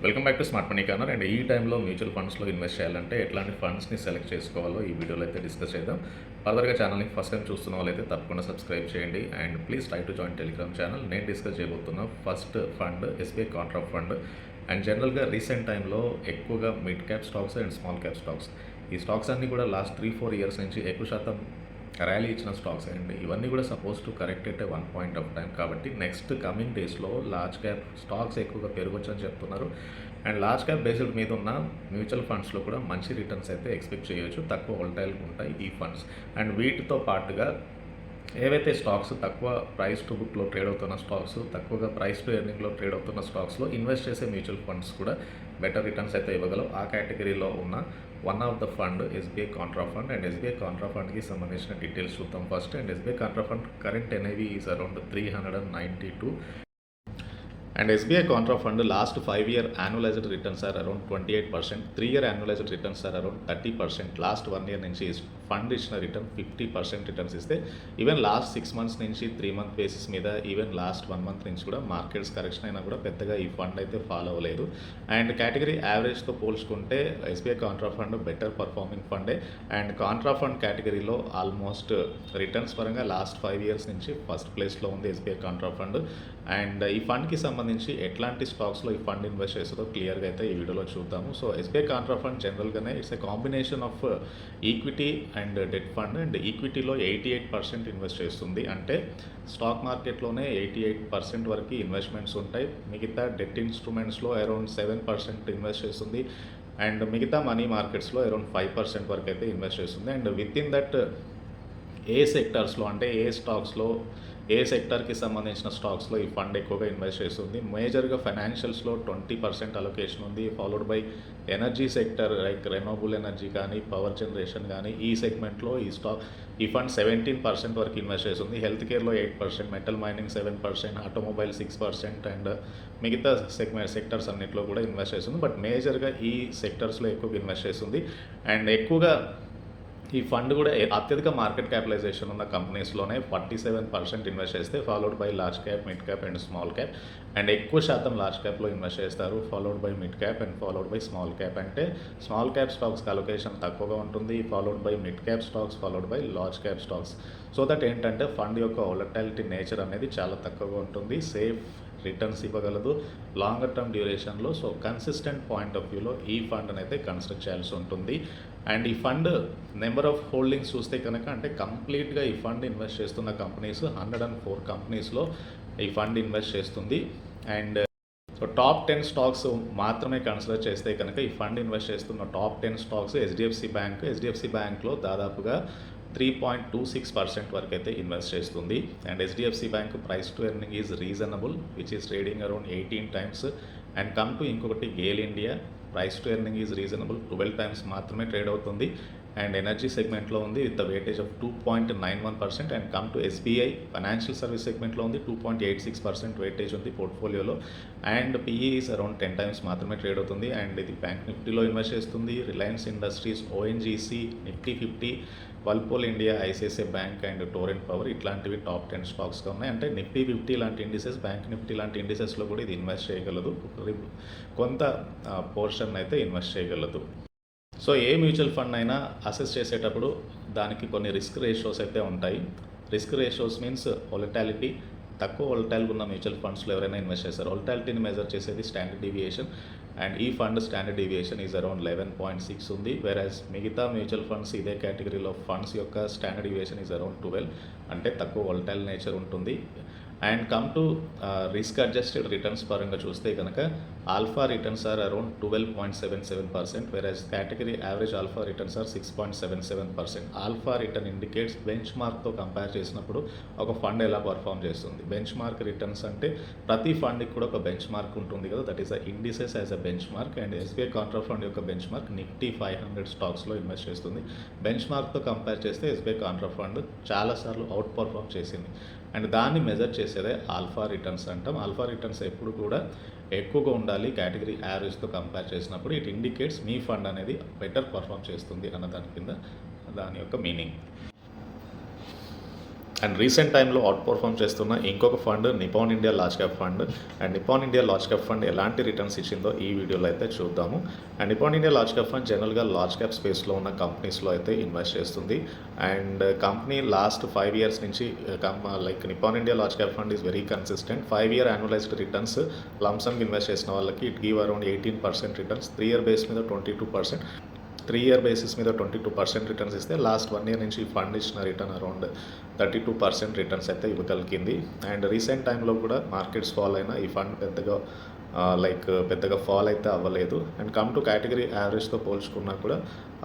Welcome back to smart money corner. And ఈ టైంలో mutual ఫండ్స్లో ఇన్వెస్ట్ చేయాలంటే ఎట్లాంటి ఫండ్స్ని సెలెక్ట్ చేసుకోవాలో ఈ వీడియోలో అయితే డిస్కస్ చేద్దాం. ఫర్దర్గా ఛానల్ని ఫస్ట్ టైం చూస్తున్న వాళ్ళైతే తప్పకుండా సబ్స్క్రైబ్ చేయండి and please try to join Telegram channel. నేను డిస్కస్ చేయబోతున్న first fund SBI contra fund. And జనరల్గా రీసెంట్ టైంలో ఎక్కువగా mid cap stocks and small cap stocks, ఈ స్టాక్స్ అన్నీ కూడా లాస్ట్ 3-4 ఇయర్స్ నుంచి ఎక్కువ శాతం ర్యాలీ ఇచ్చిన స్టాక్స్ అండి. ఇవన్నీ కూడా suppose to correct at one point of time. కాబట్టి నెక్స్ట్ కమింగ్ డేస్లో లార్జ్ క్యాప్ స్టాక్స్ ఎక్కువగా పెరగొచ్చు అని చెప్తున్నారు. అండ్ లార్జ్ క్యాప్ బేస్డ్ మీద ఉన్న మ్యూచువల్ ఫండ్స్లో కూడా మంచి రిటర్న్స్ అయితే ఎక్స్పెక్ట్ చేయొచ్చు. తక్కువ వోల్టైల్గా ఉంటాయి ఈ ఫండ్స్. అండ్ వీటితో పాటుగా ఏవైతే స్టాక్స్ తక్కువ ప్రైస్ టు బుక్లో ట్రేడ్ అవుతున్న స్టాక్స్, తక్కువగా ప్రైస్ టు ఎర్నింగ్లో ట్రేడ్ అవుతున్న స్టాక్స్లో ఇన్వెస్ట్ చేసే మ్యూచువల్ ఫండ్స్ కూడా బెటర్ రిటర్న్స్ అయితే ఇవ్వగలవు. ఆ కేటగిరీలో ఉన్న one of the fund SBI contra fund. And SBI contra ఫండ్కి సంబంధించిన డీటెయిల్స్ చూద్దాం first. And SBI contra fund current NIV is around 392. And SBI Contra Fund last 5-year annualized returns are around 28%, 3-year annualized returns are around 30%, last 1 year నుంచి fund ఇచ్చిన return 50% returns ఇస్తే, even last 6 months నుంచి 3 month basis మీద, even last 1 month నుంచి కూడా markets correction అయినా కూడా పెద్దగా ఈ ఫండ్ అయితే ఫాలో అవ్వలేదు. అండ్ కేటగిరీ యావరేజ్తో పోల్చుకుంటే SBI contra fund better performing funday. And Contra fund కేటగిరీలో ఆల్మోస్ట్ రిటర్న్స్ పరంగా లాస్ట్ 5 years నుంచి ఫస్ట్ ప్లేస్లో ఉంది ఎస్బీఐ కాంట్రా ఫండ్. అండ్ ఈ ఫండ్కి సంబంధించి ఎట్లాంటి స్టాక్స్లో ఈ ఫండ్ ఇన్వెస్ట్ చేస్తుందో క్లియర్గా అయితే ఈ వీడియోలో చూద్దాము. సో ఎస్బీఐ కాంట్రా ఫండ్ జనరల్గానే it's a combination of equity and debt fund. And ఈక్విటీలో 88% ఇన్వెస్ట్ చేస్తుంది. అంటే స్టాక్ మార్కెట్లోనే 88% వరకు ఇన్వెస్ట్మెంట్స్ ఉంటాయి. మిగతా డెట్ ఇన్స్ట్రుమెంట్స్లో అరౌండ్ 7% ఇన్వెస్ట్ చేస్తుంది. అండ్ మిగతా మనీ మార్కెట్స్లో అరౌండ్ 5% వరకు అయితే ఇన్వెస్ట్ చేస్తుంది. అండ్ విత్ ఇన్ దట్ ఏ సెక్టర్స్లో, అంటే ఏ స్టాక్స్లో, ఏ సెక్టర్కి సంబంధించిన స్టాక్స్లో ఈ ఫండ్ ఎక్కువగా ఇన్వెస్ట్ చేస్తుంది. మేజర్గా ఫైనాన్షియల్స్లో 20% అలొకేషన్ ఉంది. Followed by energy sector like renewable energy కానీ, పవర్ జనరేషన్ కానీ, ఈ సెగ్మెంట్లో ఈ ఫండ్ 17% వరకు ఇన్వెస్ట్ చేస్తుంది. హెల్త్ కేర్లో 8%, మెటల్ మైనింగ్ 7%, ఆటోమొబైల్ 6%, అండ్ మిగతా సెక్టర్స్ అన్నింటిలో కూడా ఇన్వెస్ట్ చేస్తుంది. బట్ మేజర్గా ఈ సెక్టర్స్లో ఎక్కువగా ఇన్వెస్ట్ చేస్తుంది. అండ్ ఎక్కువగా ఈ ఫండ్ కూడా అత్యధిక మార్కెట్ క్యాపిటలైజేషన్ ఉన్న కంపెనీస్లోనే 47% ఇన్వెస్ట్ చేస్తే, followed by large cap, mid cap and small cap. And ఎక్కువ శాతం లార్జ్ క్యాప్లో ఇన్వెస్ట్ చేస్తారు, followed by mid cap and followed by small cap. అంటే స్మాల్ క్యాప్ స్టాక్స్కి అలొకేషన్ తక్కువగా ఉంటుంది, followed by mid cap stocks, followed by large cap stocks. So that ఏంటంటే fund యొక్క వోలటాలిటీ నేచర్ అనేది చాలా తక్కువగా ఉంటుంది, సేఫ్ రిటర్న్స్ ఇవ్వగలదు లాంగర్ టర్మ్ డ్యూరేషన్లో. సో కన్సిస్టెంట్ పాయింట్ ఆఫ్ వ్యూలో ఈ ఫండ్ అనేది కన్స్ట్రక్ట్ చేయాల్సి ఉంటుంది. అండ్ ఈ ఫండ్ నెంబర్ ఆఫ్ హోల్డింగ్స్ చూస్తే కనుక, అంటే కంప్లీట్గా ఈ ఫండ్ ఇన్వెస్ట్ చేస్తున్న కంపెనీస్ 104 కంపెనీస్లో ఈ ఫండ్ ఇన్వెస్ట్ చేస్తుంది. అండ్ సో టాప్ 10 స్టాక్స్ మాత్రమే కన్సిడర్ చేస్తే కనుక ఈ ఫండ్ ఇన్వెస్ట్ చేస్తున్న టాప్ 10 స్టాక్స్ హెచ్డిఎఫ్సి బ్యాంక్లో దాదాపుగా 3.26% వరకు అయితే ఇన్వెస్ట్ చేస్తుంది. And HDFC bank price to earning is reasonable, which is trading around 18 times. And come to ఇంకొకటి GAIL India, price to earning is reasonable, 12 times మాత్రమే ట్రేడ్ అవుతుంది. అండ్ ఎనర్జీ సెగ్మెంట్లో ఉంది with the weightage of 2.91%. And come to SBI financial service సెగ్మెంట్లో ఉంది, 2.86% weightage ఉంది పోర్ట్ఫోలియోలో. And PE is around 10 times మాత్రమే ట్రేడ్ అవుతుంది. అండ్ ఇది బ్యాంక్ నిఫ్టీలో ఇన్వెస్ట్ చేస్తుంది. Reliance Industries, ONGC, Nifty 50, Whirlpool India, ICICI bank and Torrent power, ఇట్లాంటివి టాప్ 10 స్టాక్స్గా ఉన్నాయి. అంటే నిఫ్టీ 50 లాంటి ఇండిసెస్, బ్యాంక్ నిఫ్టీ లాంటి ఇండిసెస్లో కూడా ఇది ఇన్వెస్ట్ చేయగలదు, కొంత పోర్షన్ అయితే ఇన్వెస్ట్ చేయగలదు. సో ఏ మ్యూచువల్ ఫండ్ అయినా అసెస్ చేసేటప్పుడు దానికి కొన్ని రిస్క్ రేషియోస్ అయితే ఉంటాయి. Risk ratios means volatility. తక్కువ వోలటాలిటీ ఉన్న మ్యూచువల్ ఫండ్స్లో ఎవరైనా ఇన్వెస్ట్ చేస్తారు. వోలటాలిటీని మెజర్ చేసేది స్టాండర్డ్ డీవియేషన్. అండ్ ఈ fund standard deviation is around 11.6 ఉంది. వెరాజ్ మిగతా మ్యూచువల్ ఫండ్స్ ఇదే కేటగిరీలో ఫండ్స్ యొక్క స్టాండర్డ్ డీవియేషన్ ఈజ్ అరౌండ్ 12, అంటే తక్కువ వోలటైల్ నేచర్ ఉంటుంది. And come to risk adjusted returns పరంగా చూస్తే కనుక alpha returns are around 12.77%, whereas category average alpha returns are 6.77%. Alpha return indicates బెంచ్ మార్క్తో కంపేర్ చేసినప్పుడు ఒక ఫండ్ ఎలా పర్ఫామ్ చేస్తుంది. బెంచ్ మార్క్ రిటర్న్స్ అంటే ప్రతి ఫండ్కి కూడా ఒక బెంచ్ మార్క్ ఉంటుంది కదా, that is a indices as a bench mark. And SBI contra fund యొక్క బెంచ్ మార్క్ నిఫ్టీ 500 స్టాక్స్లో ఇన్వెస్ట్ చేస్తుంది. బెంచ్ మార్క్తో కంపేర్ చేస్తే ఎస్బీఐ కాంట్రా ఫండ్ చాలాసార్లు అవుట్ పర్ఫామ్ చేసింది. అండ్ దాన్ని మెజర్ చేసేదే ఆల్ఫా రిటర్న్స్ అంటాం. ఆల్ఫా రిటర్న్స్ ఎప్పుడు కూడా ఎక్కువగా ఉండాలి కేటగిరీ యావరేజ్తో కంపేర్ చేసినప్పుడు. ఇట్ ఇండికేట్స్ మీ ఫండ్ అనేది బెటర్ పర్ఫామ్ చేస్తుంది అన్న దాని కింద దాని యొక్క మీనింగ్. అండ్ రీసెంట్ టైంలో అవుట్ పర్ఫామ్ చేస్తున్న ఇంకొక fund Nippon India large cap fund. And Nippon India large cap fund ఎలాంటి రిటర్న్స్ ఇచ్చిందో ఈ వీడియోలో అయితే చూద్దాము. And Nippon India large cap fund జనరల్గా లార్జ్ క్యాప్ స్పేస్లో ఉన్న కంపెనీస్లో అయితే ఇన్వెస్ట్ చేస్తుంది. అండ్ కంపెనీ లాస్ట్ 5 years నుంచి like Nippon India large cap fund is very consistent. 5-year annualized returns లంసమ్గా ఇన్వెస్ట్ చేసిన వాళ్ళకి it give around 18% returns. 3-year base మీద 22%. 3-year బేసిస్ మీద 22% రిటర్న్స్ ఇస్తే లాస్ట్ 1 year నుంచి ఈ ఫండ్ ఇచ్చిన రిటర్న్ అరౌండ్ 32% రిటర్న్స్ అయితే ఇవ్వగలిగింది. అండ్ రీసెంట్ టైంలో కూడా మార్కెట్స్ ఫాల్ అయినా ఈ ఫండ్ పెద్దగా ఫాల్ అయితే అవ్వలేదు. అండ్ కమ్ టు కేటగిరీ యావరేజ్తో పోల్చుకున్నా కూడా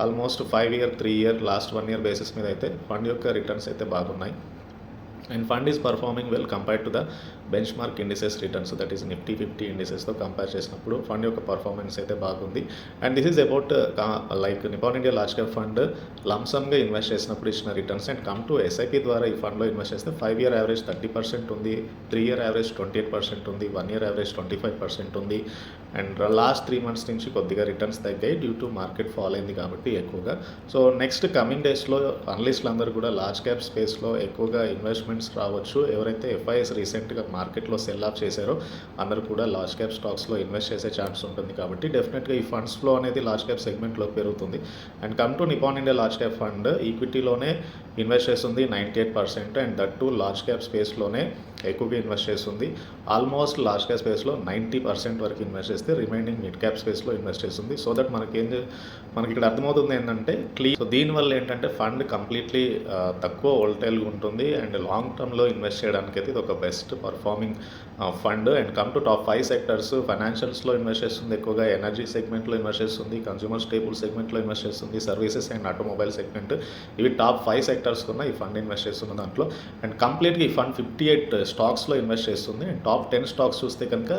almost 5-year 3-year last 1 year basis మీద అయితే ఫండ్ యొక్క రిటర్న్స్ అయితే బాగున్నాయి. And fund is performing well compared to the benchmark indices returns, that is Nifty 50 ఇండిసెస్తో కంపేర్ చేసినప్పుడు ఫండ్ యొక్క పర్ఫార్మెన్స్ అయితే బాగుంది. And this is about like Nippon India large cap fund లంసమ్గా ఇన్వెస్ట్ చేసినప్పుడు ఇచ్చిన returns. And come to SIP ద్వారా ఈ ఫండ్లో ఇన్వెస్ట్ చేస్తే 5-year యావరేజ్ 30% ఉంది, 3-year యావరేజ్ 28% ఉంది, 1-year యావరేజ్ 25% ఉంది. అండ్ లాస్ట్ 3 months నుంచి కొద్దిగా రిటర్న్స్ తగ్గాయి డ్యూ టు మార్కెట్ ఫాల్ అయింది కాబట్టి ఎక్కువగా. సో నెక్స్ట్ కమింగ్ డేస్లో అనలిస్టులు అందరూ కూడా లార్జ్ క్యాప్ స్పేస్లో ఎక్కువగా ఇన్వెస్ట్మెంట్స్ రావచ్చు. ఎవరైతే ఎఫ్ఐఎస్ రీసెంట్గా మార్కెట్లో సెల్ ఆఫ్ చేశారో అందరూ కూడా లార్జ్ క్యాప్ స్టాక్స్లో ఇన్వెస్ట్ చేసే ఛాన్స్ ఉంటుంది కాబట్టి డెఫినెట్గా ఈ ఫండ్స్ ఫ్లో అనేది లార్జ్ క్యాప్ సెగ్మెంట్లో పెరుగుతుంది. And come to Nippon India large cap fund ఈక్విటీలోనే ఇన్వెస్ట్ చేస్తుంది 98%. And that to large cap స్పేస్లోనే ఎక్కువగా ఇన్వెస్ట్ చేస్తుంది. ఆల్మోస్ట్ లార్జ్ క్యాప్ స్పేస్లో 90% వరకు ఇన్వెస్ట్ చేస్తే రిమైనింగ్ మిడ్ క్యాప్ స్పేస్లో ఇన్వెస్ట్ చేస్తుంది. సో దట్ మనకి ఇక్కడ అర్థమవుతుంది ఏంటంటే సో దీనివల్ల ఏంటంటే ఫండ్ కంప్లీట్లీ తక్కువ వోల్టైల్గా ఉంటుంది. అండ్ లాంగ్ టర్మ్లో ఇన్వెస్ట్ చేయడానికి అయితే ఇది ఒక best performing fund. And come to top 5 sectors ఫైనాన్షియల్స్లో ఇన్వెస్ట్ చేస్తుంది, ఎక్కువగా ఎనర్జీ సెగ్మెంట్లో ఇన్వెస్ట్ చేస్తుంది, కన్జ్యూమర్ స్టేబుల్ సెగ్మెంట్లో ఇన్వెస్ట్ చేస్తుంది, సర్వీసెస్ అండ్ ఆటోమొబైల్ సెగ్మెంట్, ఇవి టాప్ 5 సెక్టర్స్ ఉన్న ఈ ఫండ్ ఇన్వెస్ట్ చేస్తున్న దాంట్లో. అండ్ కంప్లీట్గా ఈ ఫండ్ 58 స్టాక్స్లో ఇన్వెస్ట్ చేస్తుంది. అండ్ టాప్ 10 స్టాక్స్ చూస్తే కనుక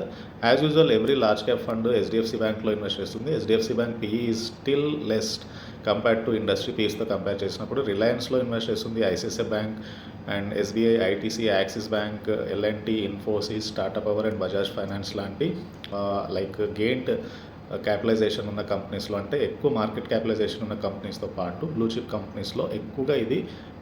as usual every large cap fund HDFC బ్యాంక్లో ఇన్వెస్ట్ చేస్తుంది. HDFC bank PE is still less compared to industry పీస్తో కంపేర్ చేసినప్పుడు. రిలయన్స్లో ఇన్వెస్ట్ చేస్తుంది, ICICI bank and SBI, ITC, Axis bank, LNT, Infosys, Tata power and Bajaj finance లాంటి like giant capitalization ఉన్న కంపెనీస్లో, అంటే ఎక్కువ మార్కెట్ క్యాపిటలైజేషన్ ఉన్న కంపెనీస్తో పాటు బ్లూ చిప్ కంపెనీస్లో ఎక్కువగా ఇది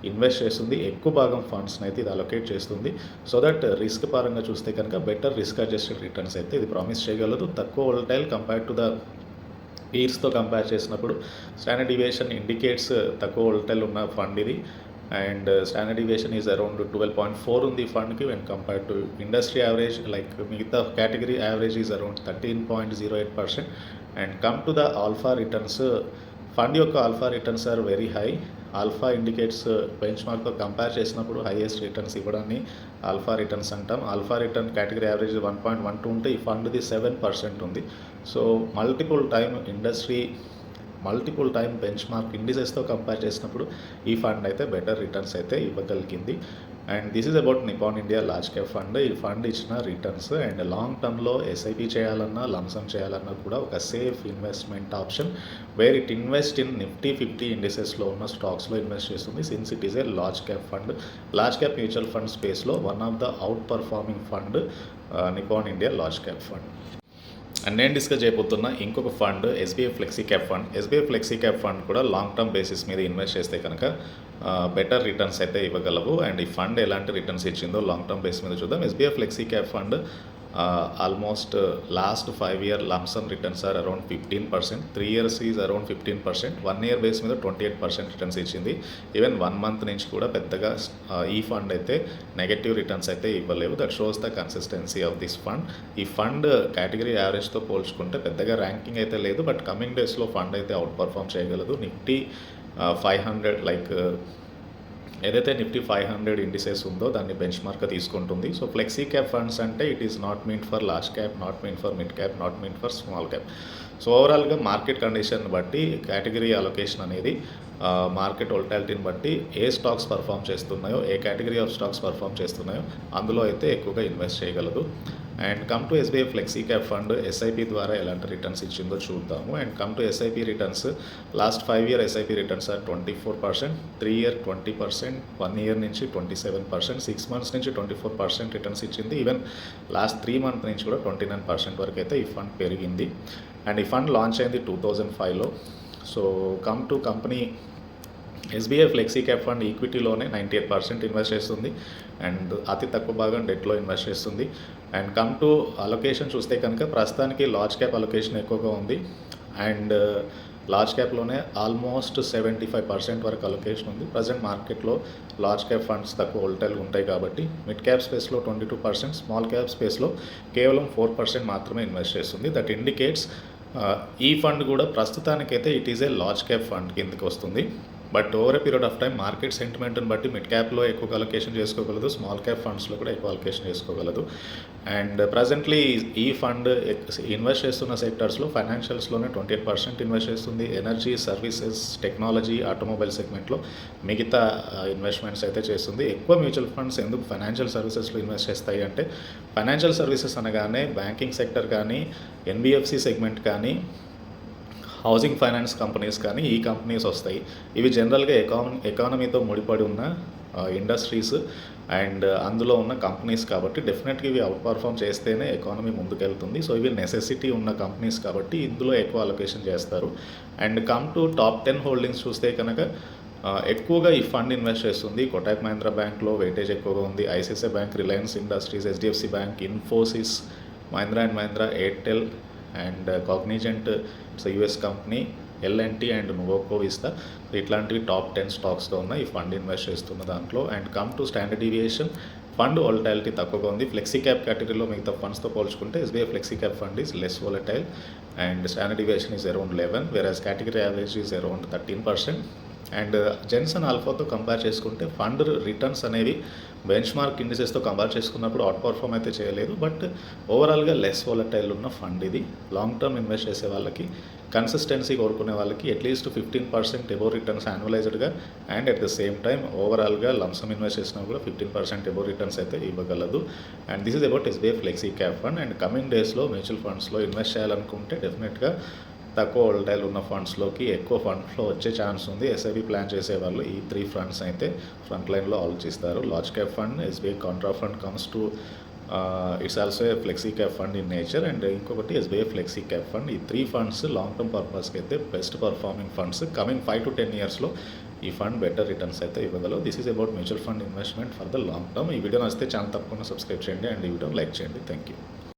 ఇన్వెస్ట్ చేస్తుంది. ఎక్కువ భాగం ఫండ్స్ని అయితే ఇది అలొకేట్ చేస్తుంది. సో దట్ రిస్క్ పరంగా చూస్తే కనుక బెటర్ రిస్క్ అడ్జస్టెడ్ రిటర్న్స్ అయితే ఇది ప్రామిస్ చేయగలదు. తక్కువ వోల్టైల్ కంపేర్డ్ టు ద పీర్స్తో కంపేర్ చేసినప్పుడు స్టాండర్డ్ డీవియేషన్ ఇండికేట్స్ తక్కువ వోల్టైల్ ఉన్న ఫండ్ ఇది. అండ్ స్టాండర్డ్ డీవియేషన్ ఈజ్ అరౌండ్ 12.4 ఉంది ఈ ఫండ్కి when compared to industry average like మిగతా category average is around 13.08%. And come to the alpha returns, fund యొక్క alpha returns are very high. Alpha indicates బెంచ్ మార్క్తో కంపేర్ చేసినప్పుడు హైయెస్ట్ రిటర్న్స్ ఇవ్వడాన్ని alpha returns అంటాం. ఆల్ఫా రిటర్న్ కేటగిరీ యావరేజ్ 1.12 ఉంటే ఈ ఫండ్ది 7% ఉంది. So multiple time benchmark ఇండిసెస్తో కంపేర్ చేసినప్పుడు ఈ ఫండ్ అయితే బెటర్ రిటర్న్స్ అయితే ఇవ్వగలిగింది. And this is about Nippon India large cap fund. ఈ ఫండ్ ఇచ్చిన రిటర్న్స్. అండ్ లాంగ్ టర్మ్లో ఎస్ఐపి చేయాలన్నా లంసమ్ చేయాలన్నా కూడా ఒక safe investment option where it invest in Nifty 50 ఇండిసెస్లో ఉన్న స్టాక్స్లో ఇన్వెస్ట్ చేస్తుంది. Since it is a large cap fund, large cap mutual fund స్పేస్లో one of the out performing fund Nippon India large cap fund. And నేను discuss చేయబోతున్న ఇంకొక fund SBI flexi cap fund. SBI flexi cap fund కూడా long term basis మీద invest చేస్తే కనుక better returns అయితే ఇవ్వగలవు. అండ్ ఈ ఫండ్ ఎలాంటి రిటర్న్స్ ఇచ్చిందో లాంగ్ టర్మ్ బేస్ మీద చూద్దాం. SBI flexi cap fund almost last 5-year lump sum returns are around 15%, 3 years is around 15%, 1 year base మీద 28% రిటర్న్స్ ఇచ్చింది. ఈవెన్ 1 month నుంచి కూడా పెద్దగా ఈ ఫండ్ అయితే నెగటివ్ రిటర్న్స్ అయితే ఇవ్వలేవు. That shows the consistency of this fund. ఈ ఫండ్ కేటగిరీ యావరేజ్తో పోల్చుకుంటే పెద్దగా ర్యాంకింగ్ అయితే లేదు, బట్ కమింగ్ డేస్లో ఫండ్ అయితే అవుట్ పర్ఫామ్ చేయగలదు. నిఫ్టీ 500 లైక్ ఏదైతే నిఫ్టీ 500 ఇండిసెస్ ఉందో దాన్ని బెంచ్ మార్క్గా తీసుకుంటుంది. సో ఫ్లెక్సీ క్యాప్ ఫండ్స్ అంటే it is not mean for large cap, not mean for mid cap, not mean for small cap. So ఓవరాల్గా మార్కెట్ కండిషన్ బట్టి కేటగిరీ అలొకేషన్ అనేది మార్కెట్ వోల్టాలిటీని బట్టి ఏ స్టాక్స్ పర్ఫామ్ చేస్తున్నాయో, ఏ కేటగిరీ ఆఫ్ స్టాక్స్ పర్ఫామ్ చేస్తున్నాయో అందులో అయితే ఎక్కువగా ఇన్వెస్ట్ చేయగలదు. And come to SBI flexi cap fund SIP ద్వారా ఎలాంటి రిటర్న్స్ ఇచ్చిందో చూద్దాము. And come to SIP returns, last 5-year SIP returns are 24%, 3-year 20%, 1 year నుంచి 27%, 6 months నుంచి 24% రిటర్న్స్ ఇచ్చింది. ఈవెన్ లాస్ట్ 3 months నుంచి కూడా 29% వరకు అయితే ఈ ఫండ్ పెరిగింది. అండ్ ఈ ఫండ్ లాంచ్ అయింది 2005లో. So come to company SBI flexi cap fund ఈక్విటీలోనే 98% ఇన్వెస్ట్ చేస్తుంది అండ్ అతి తక్కువ భాగం డెట్లో ఇన్వెస్ట్ చేస్తుంది. అండ్ కమ్ టు అలొకేషన్ చూస్తే కనుక ప్రస్తుతానికి లార్జ్ క్యాప్ అలొకేషన్ ఎక్కువగా ఉంది అండ్ లార్జ్ క్యాప్లోనే ఆల్మోస్ట్ 75% వరకు అలొకేషన్ ఉంది. ప్రజెంట్ మార్కెట్లో లార్జ్ క్యాప్ ఫండ్స్ తక్కువ వోల్టైల్గా ఉంటాయి కాబట్టి మిడ్ క్యాప్ స్పేస్లో 22%, స్మాల్ క్యాప్ స్పేస్లో కేవలం 4% మాత్రమే ఇన్వెస్ట్ చేస్తుంది. దట్ ఇండికేట్స్ ఈ ఫండ్ కూడా ప్రస్తుతానికైతే it is a large cap fund కిందకి వస్తుంది. But over a period of time market సెంటిమెంట్ని బట్టి మిడ్ క్యాప్లో ఎక్కువ అలొకేషన్ చేసుకోగలదు, స్మాల్ క్యాప్ ఫండ్స్లో కూడా ఎక్కువ అలొకేషన్ చేసుకోగలదు. అండ్ ప్రజెంట్లీ ఈ ఫండ్ ఇన్వెస్ట్ చేస్తున్న సెక్టర్స్లో ఫైనాన్షియల్స్లోనే 28% ఇన్వెస్ట్ చేస్తుంది. ఎనర్జీ, సర్వీసెస్, టెక్నాలజీ, ఆటోమొబైల్ సెగ్మెంట్లో మిగతా ఇన్వెస్ట్మెంట్స్ అయితే చేస్తుంది. ఎక్కువ మ్యూచువల్ ఫండ్స్ ఎందుకు ఫైనాన్షియల్ సర్వీసెస్లో ఇన్వెస్ట్ చేస్తాయి అంటే ఫైనాన్షియల్ సర్వీసెస్ అనగానే బ్యాంకింగ్ సెక్టర్ కానీ, ఎన్బిఎఫ్సి సెగ్మెంట్ కానీ, హౌసింగ్ ఫైనాన్స్ కంపెనీస్ కానీ ఈ కంపెనీస్ వస్తాయి. ఇవి జనరల్గా ఎకానమీతో ముడిపడి ఉన్న ఇండస్ట్రీస్ అండ్ అందులో ఉన్న కంపెనీస్ కాబట్టి డెఫినెట్గా ఇవి అవుట్ పర్ఫామ్ చేస్తేనే ఎకానమీ ముందుకెళ్తుంది. సో ఇవి నెసెసిటీ ఉన్న కంపెనీస్ కాబట్టి ఇందులో ఎక్కువ అలొకేషన్ చేస్తారు. And come to top 10 holdings చూస్తే కనుక ఎక్కువగా ఈ ఫండ్ ఇన్వెస్ట్ చేస్తుంది. కోటక్ మహీంద్రా బ్యాంక్లో వెయిటేజ్ ఎక్కువగా ఉంది. ICICI bank, Reliance Industries, HDFC bank, Infosys, Mahindra and Mahindra, Airtel and Cognizant, it's US company, LNT and Nuvoco Vistas. ఇట్లాంటివి టాప్ 10 స్టాక్స్లో ఉన్నాయి ఈ ఫండ్ ఇన్వెస్ట్ చేస్తున్న దాంట్లో. And come to standard deviation, fund volatility తక్కువగా ఉంది. ఫ్లెక్సీ క్యాప్ కేటగిరీలో మిగతా ఫండ్స్తో పోల్చుకుంటే SBI flexi cap fund is less volatile and standard deviation is around 11, whereas category average is around 13%. And Jensen ఆల్ఫాతో compare చేసుకుంటే fund returns అనేవి benchmark ఇండిసెస్తో compare చేసుకున్నప్పుడు అవుట్ పర్ఫామ్ అయితే చేయలేదు. బట్ ఓవరాల్గా లెస్ వాలటైల్ ఉన్న ఫండ్ ఇది. Long term invest చేసే వాళ్ళకి, కన్సిస్టెన్సీ కోరుకునే వాళ్ళకి అట్లీస్ట్ 15% ఎబో రిటర్న్స్ యాన్యువలైజ్డ్గా and at the same time ఓవరాల్గా లంసమ్ ఇన్వెస్ట్ చేసినా కూడా 15% ఎబో రిటర్న్స్ అయితే ఇవ్వగలదు. And this is about SBI flexi cap fund. And coming డేస్లో మ్యూచువల్ ఫండ్స్లో ఇన్వెస్ట్ చేయాలనుకుంటే డెఫినెట్గా తక్కువ వోల్టైల్ ఉన్న ఫండ్స్లోకి ఎక్కువ ఫండ్స్లో వచ్చే ఛాన్స్ ఉంది. ఎస్ఐపి ప్లాన్ చేసేవాళ్ళు ఈ 3 ఫండ్స్ అయితే ఫ్రంట్ లైన్లో ఆలోచిస్తారు. Large cap fund, SBI contra fund comes to its also a flexi cap fund in nature and ఇంకొకటి ఎస్బీఐ ఫ్లెక్సీ క్యాప్ ఫండ్. ఈ 3 ఫండ్స్ లాంగ్ టర్మ్ పర్పస్కి అయితే best performing funds. Coming 5 to 10 ఇయర్స్లో ఈ fund better returns అయితే ఇవ్వగలవు. This is about mutual fund investment for the long term. ఈ video నచ్చితే ఛానల్ తప్పకుండా సబ్స్క్రైబ్ చేయండి అండ్ ఈ వీడియో లైక్ చేయండి. Thank you.